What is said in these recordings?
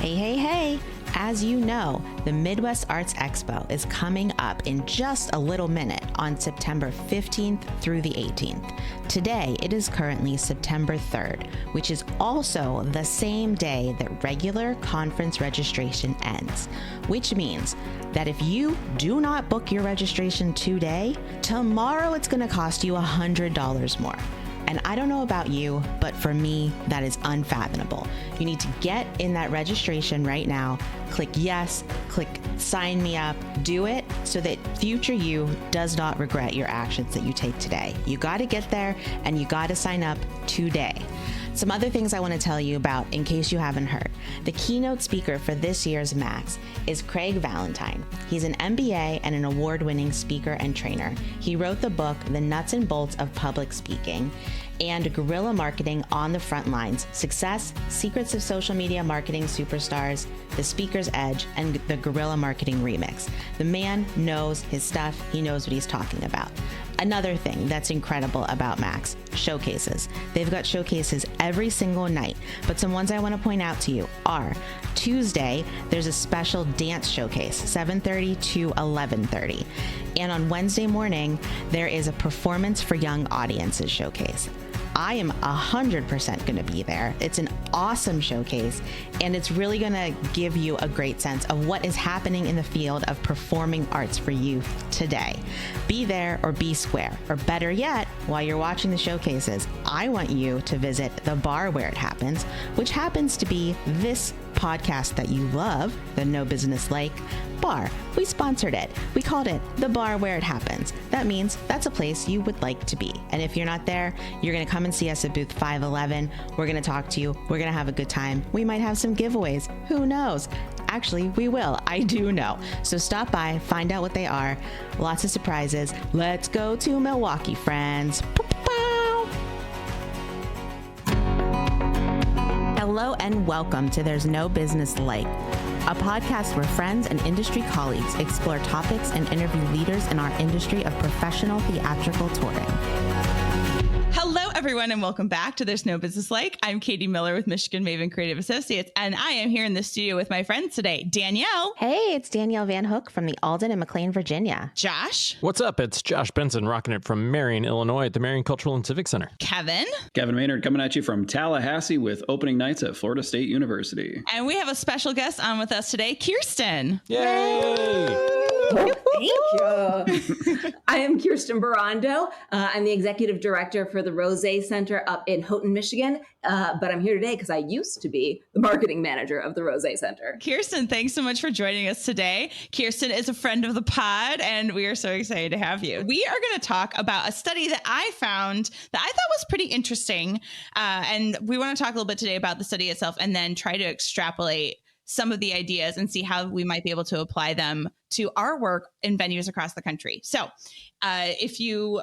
Hey, hey, hey! As you know, the Midwest Arts Expo is coming up in just a little minute on September 15th through the 18th. Today, it is currently September 3rd, which is also the same day that regular conference registration ends, which means that if you do not book your registration today, tomorrow it's going to cost you $100 more. And I don't know about you, but for me, that is unfathomable. You need to get in that registration right now. Click yes, click sign me up, do it so that future you does not regret your actions that you take today. You got to get there and you got to sign up today. Some other things I want to tell you about in case you haven't heard. The keynote speaker for this year's Max is Craig Valentine. He's an MBA and an award-winning speaker and trainer. He wrote the book, The Nuts and Bolts of Public Speaking, and Guerrilla Marketing on the Front Lines, Success, Secrets of Social Media Marketing Superstars, The Speaker's Edge, and the Guerrilla Marketing Remix. The man knows his stuff. He knows what he's talking about. Another thing that's incredible about Max, showcases. They've got showcases every single night, but some ones I want to point out to you are Tuesday, there's a special dance showcase, 7:30 to 11:30. And on Wednesday morning, there is a performance for young audiences showcase. I am 100% going to be there. It's an awesome showcase, and it's really going to give you a great sense of what is happening in the field of performing arts for youth today. Be there or be square, or better yet, while you're watching the showcases, I want you to visit the bar where it happens, which happens to be this podcast that you love, the No Business Like bar. We sponsored it. We called it the bar where it happens. That means that's a place you would like to be. And if you're not there, you're going to come and see us at booth 511. We're going to talk to you. We're going to have a good time. We might have some giveaways. Who knows? Actually, we will. I do know. So stop by, find out what they are. Lots of surprises. Let's go to Milwaukee, friends. Hello and welcome to There's No Business Like, a podcast where friends and industry colleagues explore topics and interview leaders in our industry of professional theatrical touring. Hello, everyone, and welcome back to There's No Business Like. I'm Katie Miller with Michigan Maven Creative Associates, and I am here in the studio with my friends today. Danielle. Hey, it's Danielle Van Hook from the Alden and McLean, Virginia. Josh. What's up? It's Josh Benson rocking it from Marion, Illinois at the Marion Cultural and Civic Center. Kevin. Kevin Maynard coming at you from Tallahassee with opening nights at Florida State University. And we have a special guest on with us today, Kiersten. Yay! Thank you. I am Kiersten Birondo. I'm the executive director for the Rose Center up in Houghton, Michigan. But I'm here today because I used to be the marketing manager of the Rose Center. Kiersten, thanks so much for joining us today. Kiersten is a friend of the pod, and we are so excited to have you. We are going to talk about a study that I found that I thought was pretty interesting. And we want to talk a little bit today about the study itself and then try to extrapolate some of the ideas and see how we might be able to apply them to our work in venues across the country. So if you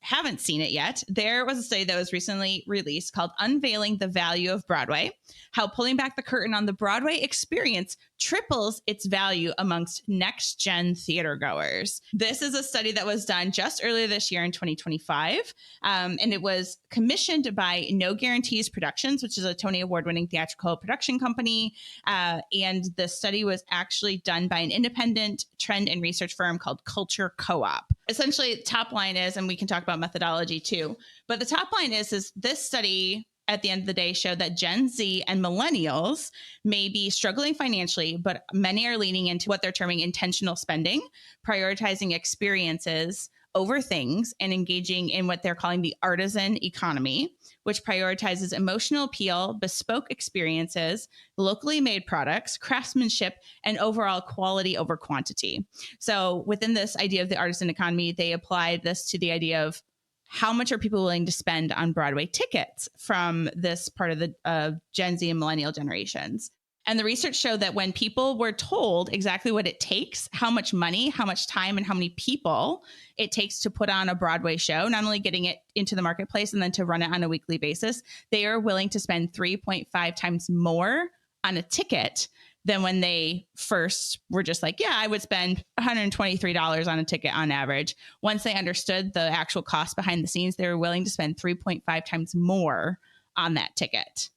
haven't seen it yet, there was a study that was recently released called Unveiling the Value of Broadway, how pulling back the curtain on the Broadway experience triples its value amongst next-gen theater goers. This is a study that was done just earlier this year in 2025, and it was commissioned by No Guarantees Productions, which is a Tony Award-winning theatrical production company, and the study was actually done by an independent trend and research firm called Culture Co-op. Essentially, top line is, and we can talk about methodology too, but the top line is this study at the end of the day showed that Gen Z and Millennials may be struggling financially, but many are leaning into what they're terming intentional spending, prioritizing experiences over things, and engaging in what they're calling the artisan economy, which prioritizes emotional appeal, bespoke experiences, locally made products, craftsmanship, and overall quality over quantity. So within this idea of the artisan economy, they applied this to the idea of how much are people willing to spend on Broadway tickets from this part of the Gen Z and millennial generations. And the research showed that when people were told exactly what it takes, how much money, how much time, and how many people it takes to put on a Broadway show, not only getting it into the marketplace and then to run it on a weekly basis, they are willing to spend 3.5 times more on a ticket than when they first were just like, yeah, I would spend $123 on a ticket on average. Once they understood the actual cost behind the scenes, they were willing to spend 3.5 times more on that ticket.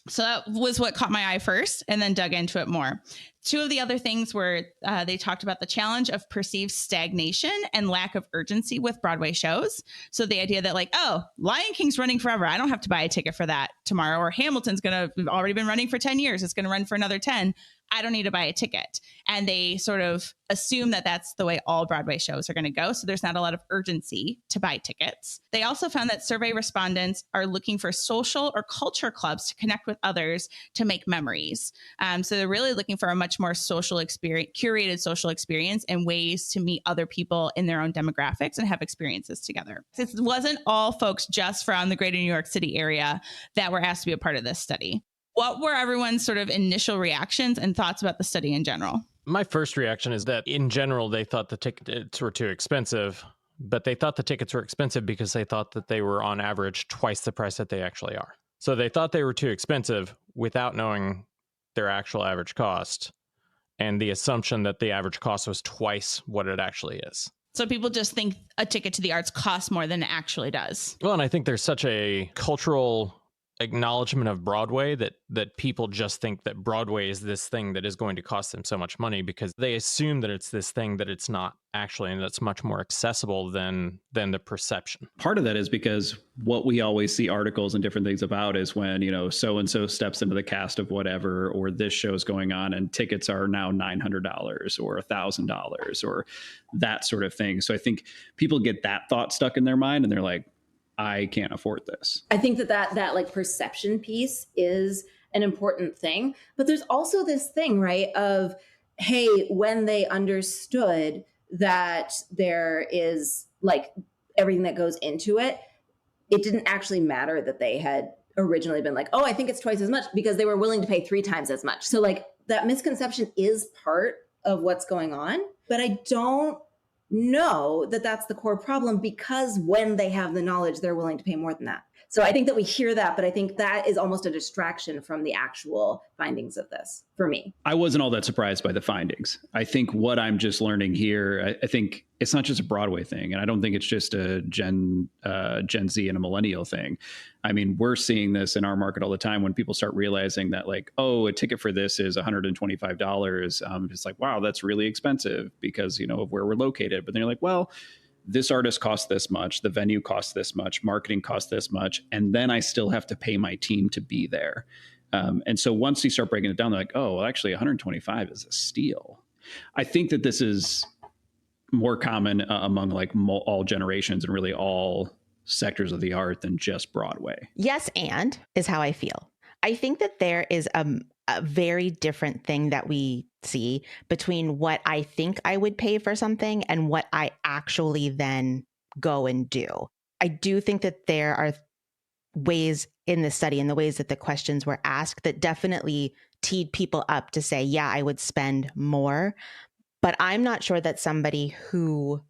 So that was what caught my eye first, and then dug into it more. Two of the other things were they talked about the challenge of perceived stagnation and lack of urgency with Broadway shows. So the idea that like, oh, Lion King's running forever. I don't have to buy a ticket for that tomorrow. Or Hamilton's already been running for 10 years. It's going to run for another 10. I don't need to buy a ticket. And they sort of assume that that's the way all Broadway shows are going to go. So there's not a lot of urgency to buy tickets. They also found that survey respondents are looking for social or culture clubs to connect with others to make memories. So they're really looking for a much more social experience, curated social experience, and ways to meet other people in their own demographics and have experiences together. It wasn't all folks just from the greater New York City area that were asked to be a part of this study. What were everyone's sort of initial reactions and thoughts about the study in general? My first reaction is that in general, they thought the tickets were too expensive, but they thought the tickets were expensive because they thought that they were on average twice the price that they actually are. So they thought they were too expensive without knowing their actual average cost, and the assumption that the average cost was twice what it actually is. So people just think a ticket to the arts costs more than it actually does. Well, and I think there's such a cultural acknowledgement of Broadway that people just think that Broadway is this thing that is going to cost them so much money because they assume that it's this thing that it's not actually, and that's much more accessible than the perception. Part of that is because what we always see articles and different things about is when, so-and-so steps into the cast of whatever, or this show's going on and tickets are now $900 or $1,000 or that sort of thing. So I think people get that thought stuck in their mind and they're like, I can't afford this. I think that like perception piece is an important thing, but there's also this thing, right, of, hey, when they understood that there is like everything that goes into it, it didn't actually matter that they had originally been like, oh, I think it's twice as much, because they were willing to pay 3 times as much. So like that misconception is part of what's going on, but I don't know that that's the core problem, because when they have the knowledge, they're willing to pay more than that. So I think that we hear that, but I think that is almost a distraction from the actual findings of this for me. I wasn't all that surprised by the findings. I think what I'm just learning here, I think it's not just a Broadway thing. And I don't think it's just a Gen Z and a millennial thing. I mean, we're seeing this in our market all the time when people start realizing that like, oh, a ticket for this is $125. It's like, wow, that's really expensive because, of where we're located. But then you're like, well, this artist costs this much, the venue costs this much, marketing costs this much, and then I still have to pay my team to be there. And so once you start breaking it down, they're like, oh, well, actually 125 is a steal. I think that this is more common among like all generations and really all sectors of the art than just Broadway. Yes, and is how I feel. I think that there is a very different thing that we see between what I think I would pay for something and what I actually then go and do. I do think that there are ways in the study and the ways that the questions were asked that definitely teed people up to say, yeah, I would spend more. But I'm not sure that somebody who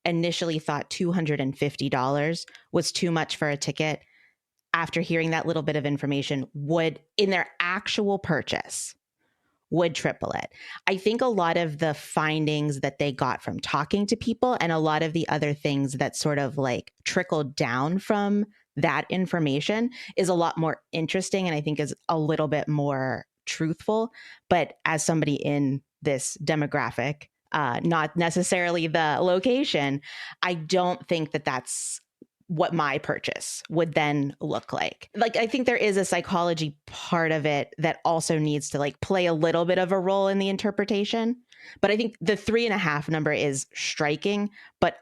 initially thought $250 was too much for a ticket, after hearing that little bit of information, would, in their actual purchase, would triple it. I think a lot of the findings that they got from talking to people and a lot of the other things that sort of like trickled down from that information is a lot more interesting and I think is a little bit more truthful. But as somebody in this demographic, not necessarily the location, I don't think that that's what my purchase would then look like. Like, I think there is a psychology part of it that also needs to like play a little bit of a role in the interpretation. But I think the 3.5 number is striking, but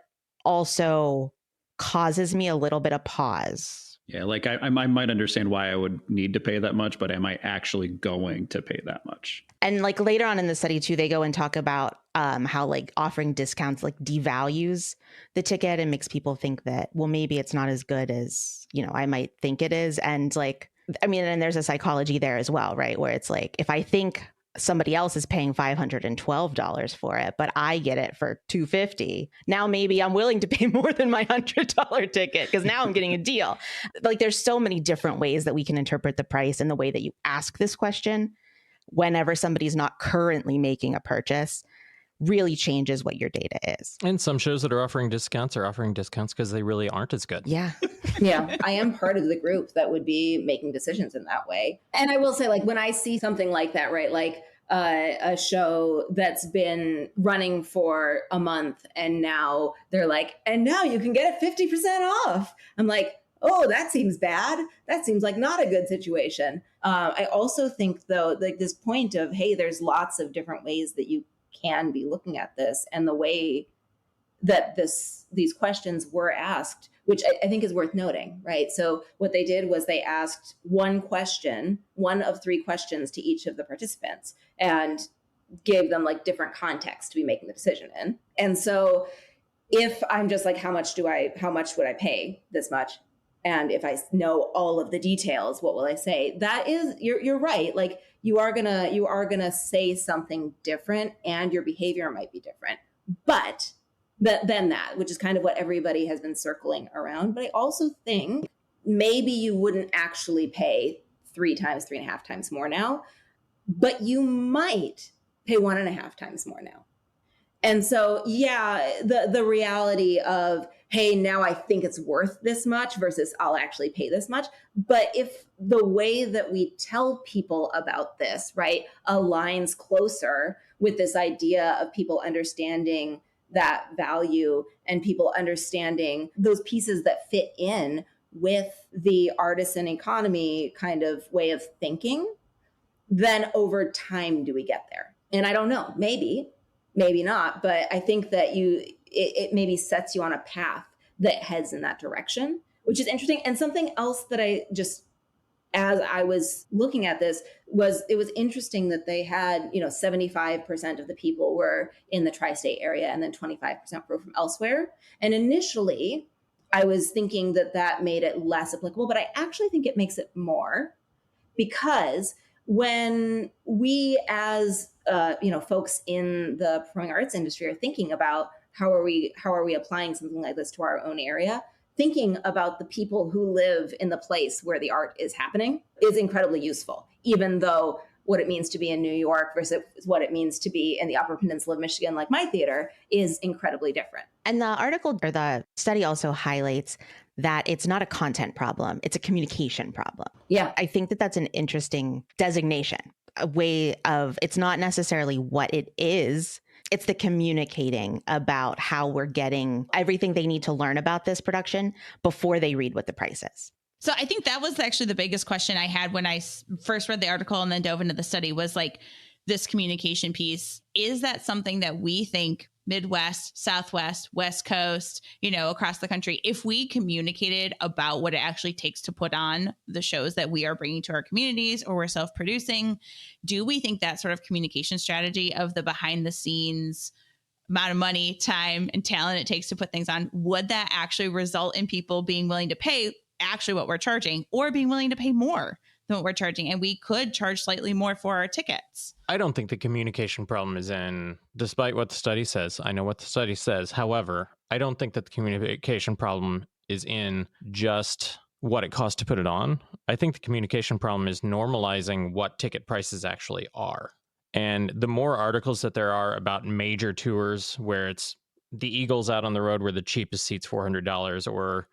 also causes me a little bit of pause. Yeah, like I might understand why I would need to pay that much, but am I actually going to pay that much? And like later on in the study too, they go and talk about how like offering discounts like devalues the ticket and makes people think that, well, maybe it's not as good as, I might think it is. And like, I mean, and there's a psychology there as well, right? Where it's like, if I think somebody else is paying $512 for it, but I get it for $250. Now maybe I'm willing to pay more than my $100 ticket because now I'm getting a deal. Like there's so many different ways that we can interpret the price and the way that you ask this question whenever somebody's not currently making a purchase really changes what your data is. And some shows that are offering discounts are offering discounts because they really aren't as good. Yeah. Yeah, I am part of the group that would be making decisions in that way. And I will say, like, when I see something like that, right, like a show that's been running for a month and now they're like, and now you can get it 50% off. I'm like, oh, that seems bad. That seems like not a good situation. I also think, though, like this point of, hey, there's lots of different ways that you can be looking at this, and the way that these questions were asked, which I think is worth noting, right? So what they did was they asked one of 3 questions to each of the participants, and gave them like different context to be making the decision in. And so if I'm just like, how much would I pay this much? And if I know all of the details, what will I say? That is, you're right. Like you are gonna say something different, and your behavior might be different. But than that, which is kind of what everybody has been circling around. But I also think maybe you wouldn't actually pay 3.5 times more now, but you might pay 1.5 times more now. And so, yeah, the reality of, hey, now I think it's worth this much versus I'll actually pay this much. But if the way that we tell people about this, right, aligns closer with this idea of people understanding that value and people understanding those pieces that fit in with the artisan economy kind of way of thinking, then over time do we get there? And I don't know, maybe not, but I think that it maybe sets you on a path that heads in that direction, which is interesting. And something else that I just, as I was looking at this, it was interesting that they had, 75% of the people were in the tri-state area and then 25% were from elsewhere. And initially I was thinking that made it less applicable, but I actually think it makes it more, because when we as folks in the performing arts industry are thinking about how are we applying something like this to our own area, thinking about the people who live in the place where the art is happening is incredibly useful, even though what it means to be in New York versus what it means to be in the Upper Peninsula of Michigan, like my theater, is incredibly different. And the article or the study also highlights that it's not a content problem, it's a communication problem. Yeah. I think that that's an interesting designation, a way of, it's not necessarily what it is, it's the communicating about how we're getting everything they need to learn about this production before they read what the price is. So I think that was actually the biggest question I had when I first read the article and then dove into the study, was like this communication piece. Is that something that we think Midwest, Southwest, West Coast, across the country, if we communicated about what it actually takes to put on the shows that we are bringing to our communities or we're self-producing, do we think that sort of communication strategy of the behind the scenes amount of money, time, and talent it takes to put things on, would that actually result in people being willing to pay actually what we're charging, or being willing to pay more than what we're charging? And we could charge slightly more for our tickets. I don't think the communication problem is in, despite what the study says, I know what the study says. However, I don't think that the communication problem is in just what it costs to put it on. I think the communication problem is normalizing what ticket prices actually are. And the more articles that there are about major tours where it's the Eagles out on the road where the cheapest seat's $400, or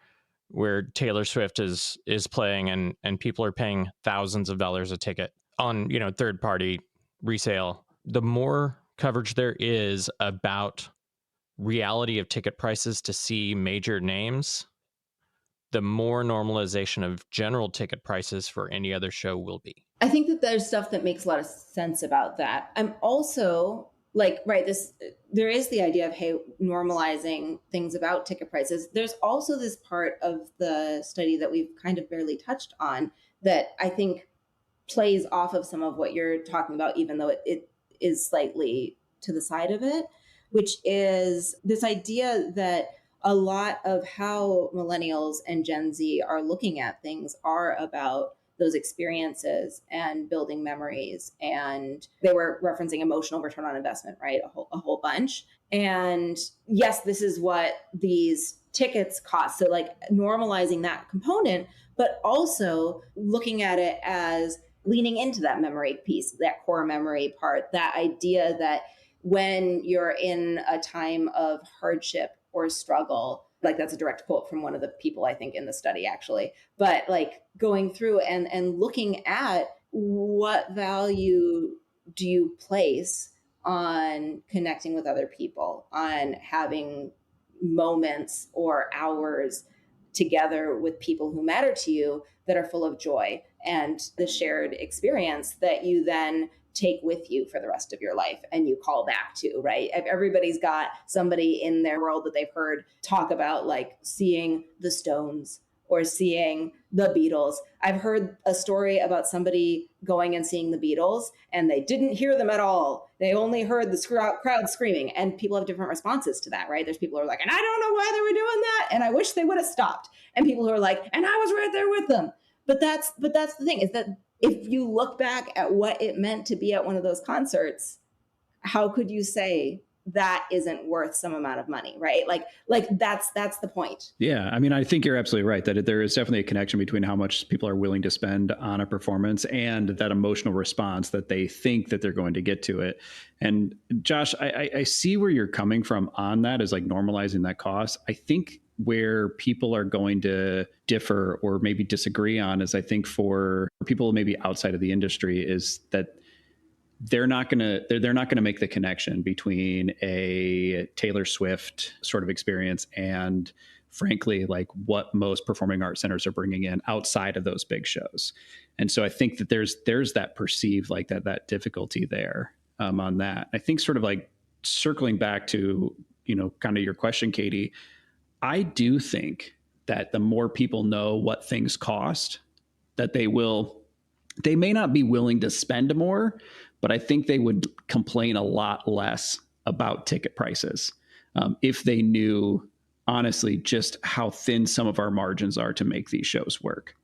where Taylor Swift is playing and people are paying thousands of dollars a ticket on, third party resale, the more coverage there is about reality of ticket prices to see major names, the more normalization of general ticket prices for any other show will be. I think that there's stuff that makes a lot of sense about that. I'm also there is the idea of, hey, normalizing things about ticket prices. There's also this part of the study that we've kind of barely touched on that I think plays off of some of what you're talking about, even though it is slightly to the side of it, which is this idea that a lot of how millennials and Gen Z are looking at things are about those experiences and building memories. And they were referencing emotional return on investment, right? A whole bunch. And yes, this is what these tickets cost. So like normalizing that component, but also looking at it as leaning into that memory piece, that core memory part, that idea that when you're in a time of hardship or struggle, like that's a direct quote from one of the people I think in the study actually, but like going through and looking at what value do you place on connecting with other people, on having moments or hours together with people who matter to you that are full of joy and the shared experience that you then take with you for the rest of your life and you call back to, right? Everybody's got somebody in their world that they've heard talk about, like seeing the Stones or seeing the Beatles. I've heard a story about somebody going and seeing the Beatles and they didn't hear them at all. They only heard the crowd screaming, and people have different responses to that, right? There's people who are like, and I don't know why they were doing that, and I wish they would have stopped. And people who are like, and I was right there with them. But that's the thing, is that if you look back at what it meant to be at one of those concerts, how could you say that isn't worth some amount of money, right? Like that's the point. Yeah. I mean, I think you're absolutely right that there is definitely a connection between how much people are willing to spend on a performance and that emotional response that they think that they're going to get to it. And Josh, I see where you're coming from on that, is like normalizing that cost. I think where people are going to differ or maybe disagree on is, I think for people maybe outside of the industry, is that they're not going to make the connection between a Taylor Swift sort of experience and, frankly, like what most performing arts centers are bringing in outside of those big shows. And so I think that there's that perceived like that difficulty there on that. I think sort of like circling back to, kind of your question, Katie, I do think that the more people know what things cost, that they may not be willing to spend more, but I think they would complain a lot less about ticket prices if they knew, honestly, just how thin some of our margins are to make these shows work.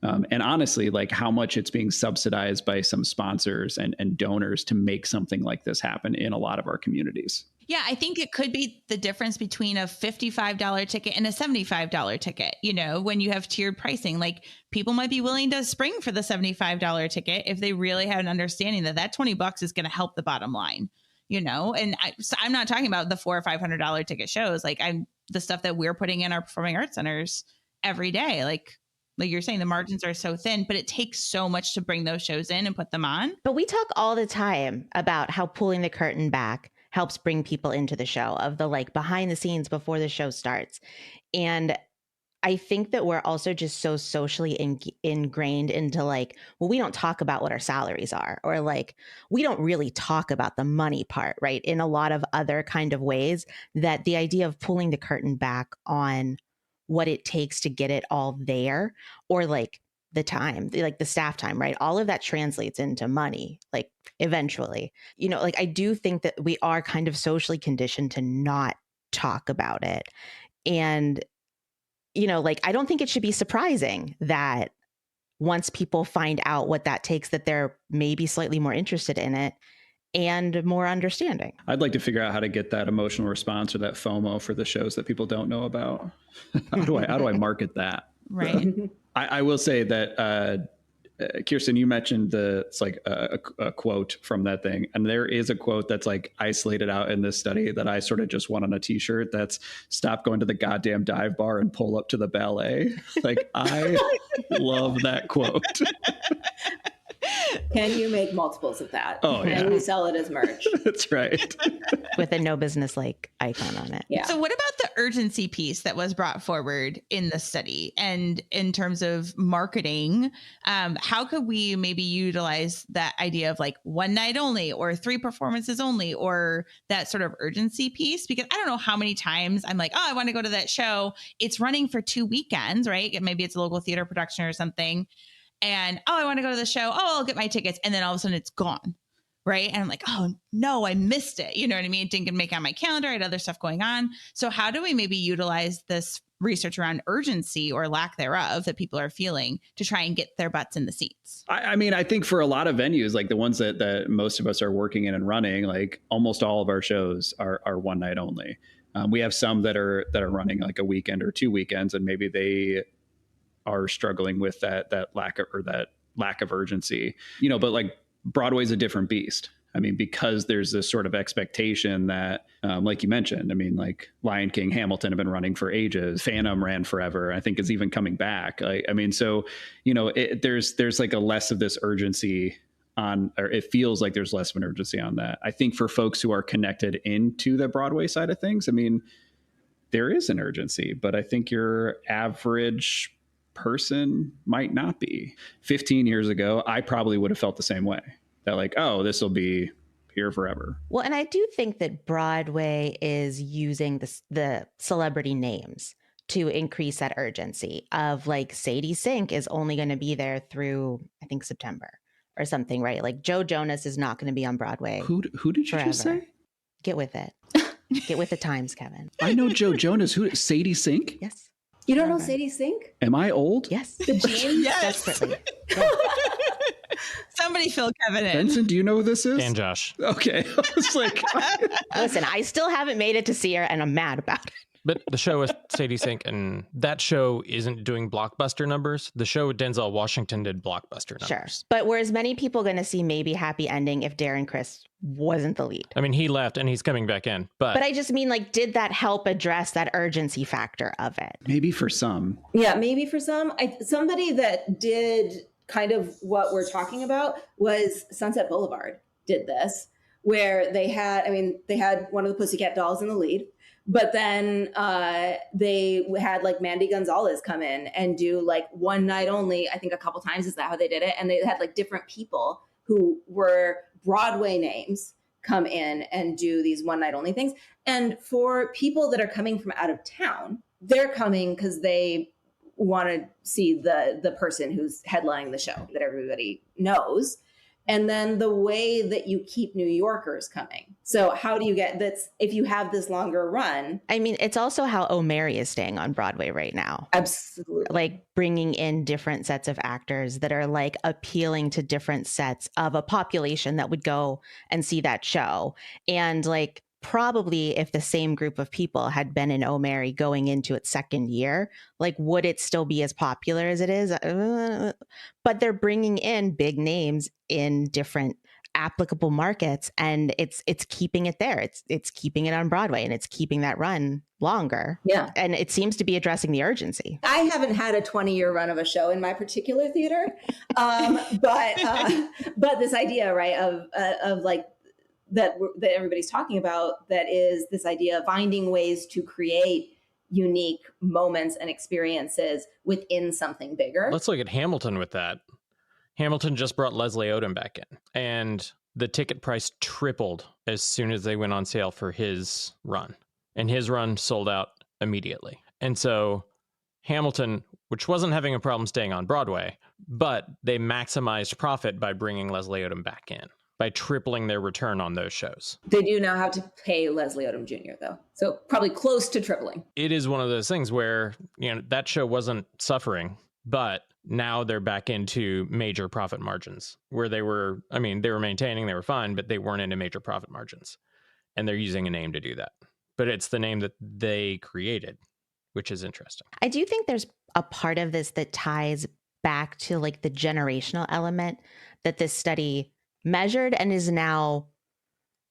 And honestly, like how much it's being subsidized by some sponsors and donors to make something like this happen in a lot of our communities. Yeah, I think it could be the difference between a $55 ticket and a $75 ticket. When you have tiered pricing, like people might be willing to spring for the $75 ticket if they really have an understanding that $20 is going to help the bottom line, and I'm not talking about the $400 or $500 ticket shows. Like the stuff that we're putting in our performing arts centers every day. Like you're saying, the margins are so thin, but it takes so much to bring those shows in and put them on. But we talk all the time about how pulling the curtain back helps bring people into the show, of the like behind the scenes before the show starts. And I think that we're also just so socially ingrained into like, well, we don't talk about what our salaries are, or like, we don't really talk about the money part, right? In a lot of other kind of ways, that the idea of pulling the curtain back on what it takes to get it all there, or like the time, like the staff time, right? All of that translates into money, like eventually, like I do think that we are kind of socially conditioned to not talk about it. And, like, I don't think it should be surprising that once people find out what that takes, that they're maybe slightly more interested in it and more understanding. I'd like to figure out how to get that emotional response or that FOMO for the shows that people don't know about. How do I market that? Right. I will say that, Kiersten, you mentioned it's like a quote from that thing. And there is a quote that's like isolated out in this study that I sort of just want on a t-shirt. That's stop going to the goddamn dive bar and pull up to the ballet. Like, I love that quote. Can you make multiples of that? Oh, yeah. And we sell it as merch. That's right. With a no business like icon on it. Yeah. So what about the urgency piece that was brought forward in the study? And in terms of marketing, how could we maybe utilize that idea of like one night only or 3 performances only, or that sort of urgency piece? Because I don't know how many times I'm like, oh, I want to go to that show. It's running for 2 weekends, right? Maybe it's a local theater production or something. And, oh, I want to go to the show. Oh, I'll get my tickets. And then all of a sudden it's gone. Right. And I'm like, oh, no, I missed it. You know what I mean? It didn't make it on my calendar. I had other stuff going on. So how do we maybe utilize this research around urgency or lack thereof that people are feeling to try and get their butts in the seats? I mean, I think for a lot of venues, like the ones that most of us are working in and running, like almost all of our shows are one night only. We have some that are running like a weekend or 2 weekends, and maybe they are struggling with that lack of urgency, but like Broadway's a different beast. I mean, because there's this sort of expectation that, like you mentioned, I mean, like Lion King, Hamilton have been running for ages. Phantom ran forever. I think is even coming back. I mean, so, you know, there's like a less of this urgency on, or it feels like there's less of an urgency on that. I think for folks who are connected into the Broadway side of things, I mean, there is an urgency, but I think your average person might not be. 15 years ago, I probably would have felt the same way. That like, oh, this will be here forever. Well, and I do think that Broadway is using the celebrity names to increase that urgency of like Sadie Sink is only going to be there through, I think, September or something, right? Like Joe Jonas is not going to be on Broadway. Who did you forever. Just say? Get with it. Get with the times, Kevin. I know Joe Jonas. Who? Sadie Sink? Yes. You don't know Sadie Sink? Am I old? Yes. The jeans? Yes. Desperately. Yeah. Somebody fill Kevin in. Benson, do you know who this is? And Josh. Okay. I was like, Listen, I still haven't made it to see her, and I'm mad about it. But the show with Sadie Sink, and that show isn't doing blockbuster numbers. The show with Denzel Washington did blockbuster numbers. Sure. But were as many people going to see maybe Happy Ending if Darren Criss wasn't the lead? I mean, he left and he's coming back in. But I just mean, like, did that help address that urgency factor of it? maybe for some. Yeah, maybe for some. Somebody that did kind of what we're talking about was Sunset Boulevard did this, where they had one of the Pussycat Dolls in the lead. But then they had like Mandy Gonzalez come in and do like one night only. I think a couple times is that how they did it. And they had like different people who were Broadway names come in and do these one night only things. And for people that are coming from out of town, they're coming because they want to see the person who's headlining the show that everybody knows. And then the way that you keep New Yorkers coming. So how do you get that's if you have this longer run? I mean, it's also how O'Mary is staying on Broadway right now. Absolutely. Like bringing in different sets of actors that are like appealing to different sets of a population that would go and see that show. And like probably if the same group of people had been in O'Mary going into its second year, like would it still be as popular as it is? But they're bringing in big names in different applicable markets, and it's keeping it there. It's keeping it on Broadway, and it's keeping that run longer. Yeah, and it seems to be addressing the urgency. I haven't had a 20-year run of a show in my particular theater, but this idea, right, of like. That everybody's talking about, that is this idea of finding ways to create unique moments and experiences within something bigger. Let's look at Hamilton with that. Hamilton just brought Leslie Odom back in, and the ticket price tripled as soon as they went on sale for his run. And his run sold out immediately. And so Hamilton, which wasn't having a problem staying on Broadway, but they maximized profit by bringing Leslie Odom back in, by tripling their return on those shows. They do now have to pay Leslie Odom Jr., though. So probably close to tripling. It is one of those things where, you know, that show wasn't suffering, but now they're back into major profit margins where they were maintaining, they were fine, but they weren't into major profit margins. And they're using a name to do that. But it's the name that they created, which is interesting. I do think there's a part of this that ties back to like the generational element that this study measured and is now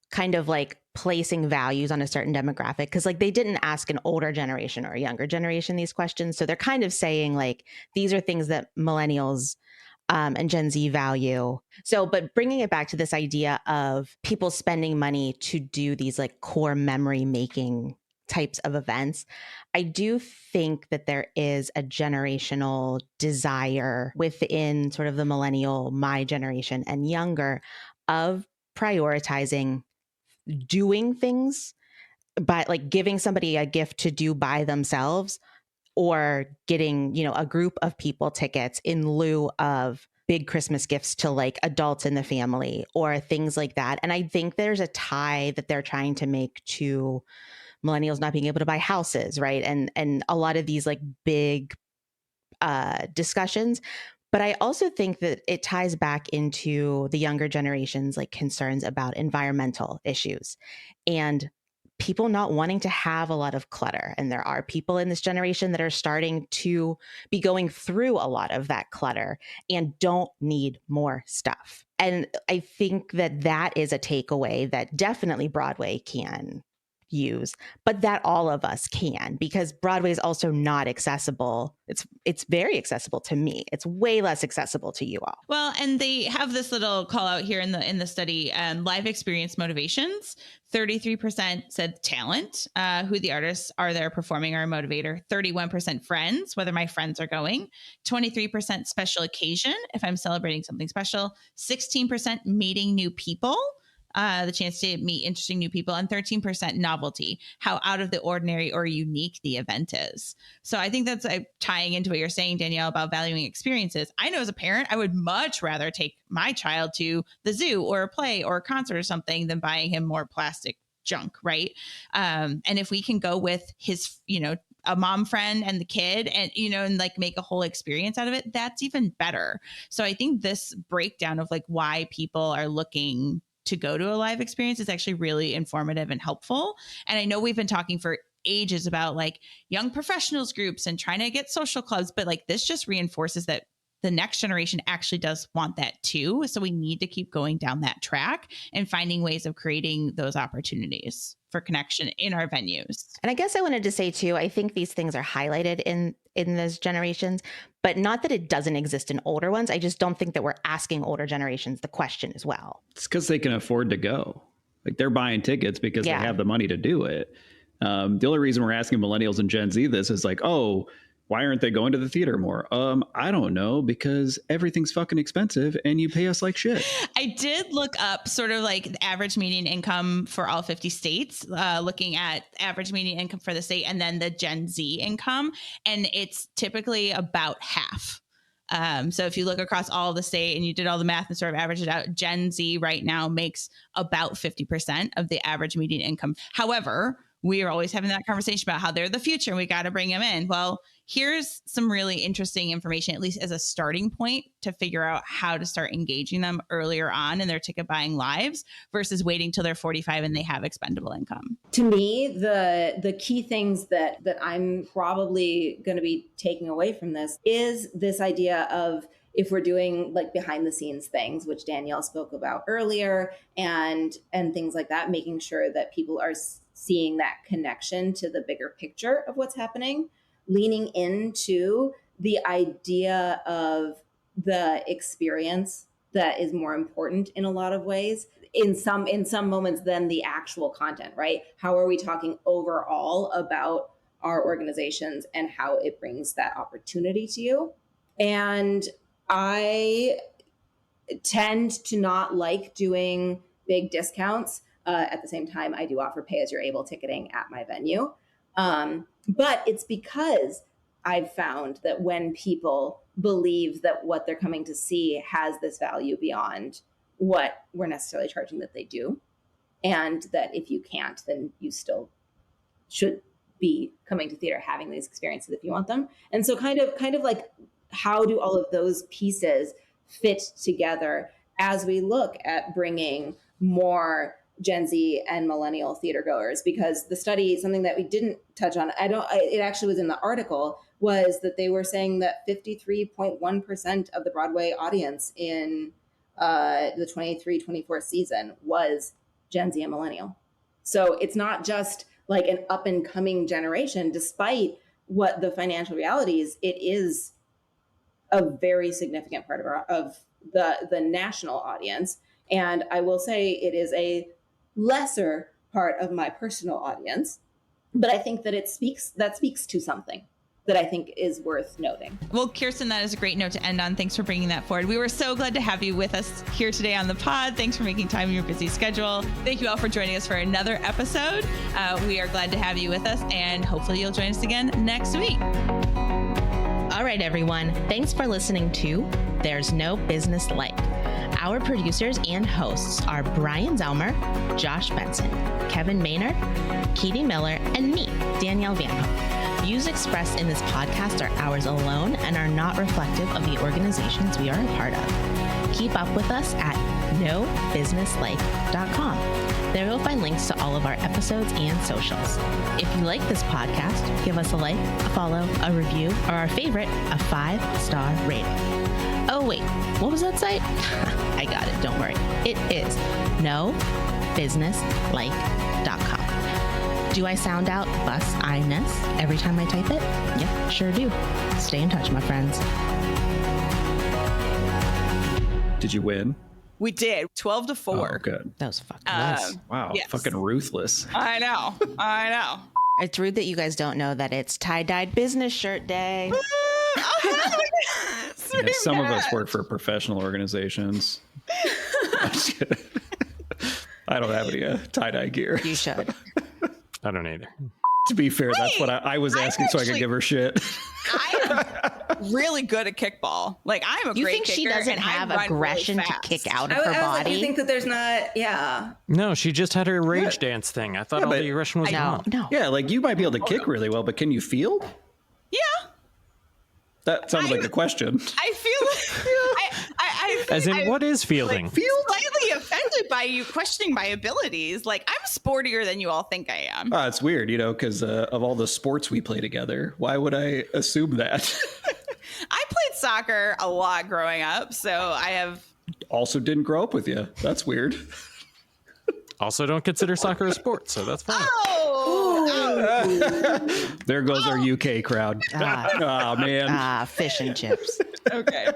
kind of like placing values on a certain demographic, because like they didn't ask an older generation or a younger generation these questions. So they're kind of saying like these are things that millennials and Gen Z value. So, but bringing it back to this idea of people spending money to do these like core memory making types of events, I do think that there is a generational desire within sort of the millennial, my generation and younger, of prioritizing doing things by like giving somebody a gift to do by themselves, or getting, you know, a group of people tickets in lieu of big Christmas gifts to like adults in the family or things like that. And I think there's a tie that they're trying to make to millennials not being able to buy houses, right? And a lot of these like big discussions. But I also think that it ties back into the younger generation's like concerns about environmental issues and people not wanting to have a lot of clutter. And there are people in this generation that are starting to be going through a lot of that clutter and don't need more stuff. And I think that that is a takeaway that definitely Broadway can use, but that all of us can, because Broadway is also not accessible. It's very accessible to me. It's way less accessible to you all. Well, and they have this little call out here in the study, live experience motivations. 33% said talent, who the artists are there performing are a motivator. 31% friends, whether my friends are going. 23% special occasion, if I'm celebrating something special. 16% meeting new people. The chance to meet interesting new people, and 13% novelty, how out of the ordinary or unique the event is. So I think that's tying into what you're saying, Danielle, about valuing experiences. I know as a parent, I would much rather take my child to the zoo or a play or a concert or something than buying him more plastic junk, right? And if we can go with his, a mom friend and the kid and, and like make a whole experience out of it, that's even better. So I think this breakdown of like why people are looking to go to a live experience is actually really informative and helpful. And I know we've been talking for ages about like young professionals groups and trying to get social clubs, but like this just reinforces that the next generation actually does want that too. So we need to keep going down that track and finding ways of creating those opportunities for connection in our venues. And I guess I wanted to say too, I think these things are highlighted in those generations, but not that it doesn't exist in older ones. I just don't think that we're asking older generations the question as well. It's because they can afford to go. Like they're buying tickets because they have the money to do it. The only reason we're asking millennials and Gen Z this is like, oh, why aren't they going to the theater more? I don't know, because everything's fucking expensive and you pay us like shit. I did look up sort of like the average median income for all 50 states, looking at average median income for the state and then the Gen Z income. And it's typically about half. So if you look across all of the state and you did all the math and sort of average it out, Gen Z right now makes about 50% of the average median income. However, we are always having that conversation about how they're the future and we got to bring them in. Well, here's some really interesting information, at least as a starting point to figure out how to start engaging them earlier on in their ticket buying lives versus waiting till they're 45 and they have expendable income. To me, the key things that I'm probably going to be taking away from this is this idea of, if we're doing like behind the scenes things, which Danielle spoke about earlier, and things like that, making sure that people are seeing that connection to the bigger picture of what's happening, leaning into the idea of the experience that is more important in a lot of ways, in some moments than the actual content, right? How are we talking overall about our organizations and how it brings that opportunity to you? And I tend to not like doing big discounts. At the same time, I do offer pay-as-you're-able ticketing at my venue. But it's because I've found that when people believe that what they're coming to see has this value beyond what we're necessarily charging that they do, and that if you can't, then you still should be coming to theater, having these experiences if you want them. And so kind of like, how do all of those pieces fit together as we look at bringing more Gen Z and millennial theater goers? Because the study, something that we didn't touch on, it actually was in the article, was that they were saying that 53.1% of the Broadway audience in the 23-24 season was Gen Z and millennial. So it's not just like an up and coming generation, despite what the financial reality is. It is a very significant part of the national audience. And I will say it is a lesser part of my personal audience, but I think that speaks to something that I think is worth noting. Well, Kiersten, that is a great note to end on. Thanks for bringing that forward. We were so glad to have you with us here today on the pod. Thanks for making time in your busy schedule. Thank you all for joining us for another episode. We are glad to have you with us, and hopefully you'll join us again next week. All right, everyone. Thanks for listening to There's No Business Like. Our producers and hosts are Brian Zelmer, Josh Benson, Kevin Maynard, Katie Miller, and me, Danielle Van Hook. Views expressed in this podcast are ours alone and are not reflective of the organizations we are a part of. Keep up with us at nobusinesslike.com. There you'll find links to all of our episodes and socials. If you like this podcast, give us a like, a follow, a review, or our favorite, a 5-star rating. Oh wait, what was that site? I got it, don't worry. It is nobusinesslike.com. Do I sound out bus-I-ness every time I type it? Yep, sure do. Stay in touch, my friends. Did you win? We did 12-4. Oh, good. That was fucking nice. Wow, yes. fucking ruthless. I know. It's rude that you guys don't know that it's tie-dyed business shirt day. Yeah, some of us work for professional organizations. I'm just kidding. I don't have any tie-dye gear. You should. I don't either. To be fair, that's what I was asking so I could give her shit. I'm really good at kickball. Like, I'm a You great think she kicker, doesn't and I have run aggression really to fast. kick out of her I was like, body? you think that there's not, yeah. No, she just had her rage dance thing. I thought all but- the aggression was gone. No. Yeah, like you might be able to kick really well, but can you field? Yeah. That sounds like a question. I feel As in, what is fielding? like, slightly offended by you questioning my abilities. Like, I'm sportier than you all think I am. It's weird, because of all the sports we play together. Why would I assume that? I played soccer a lot growing up, so I have. Also didn't grow up with you. That's weird. Also, don't consider soccer a sport, so that's fine. Oh, There goes our UK crowd. Oh, man. Fish and chips. okay.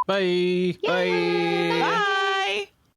Bye. Bye. Bye.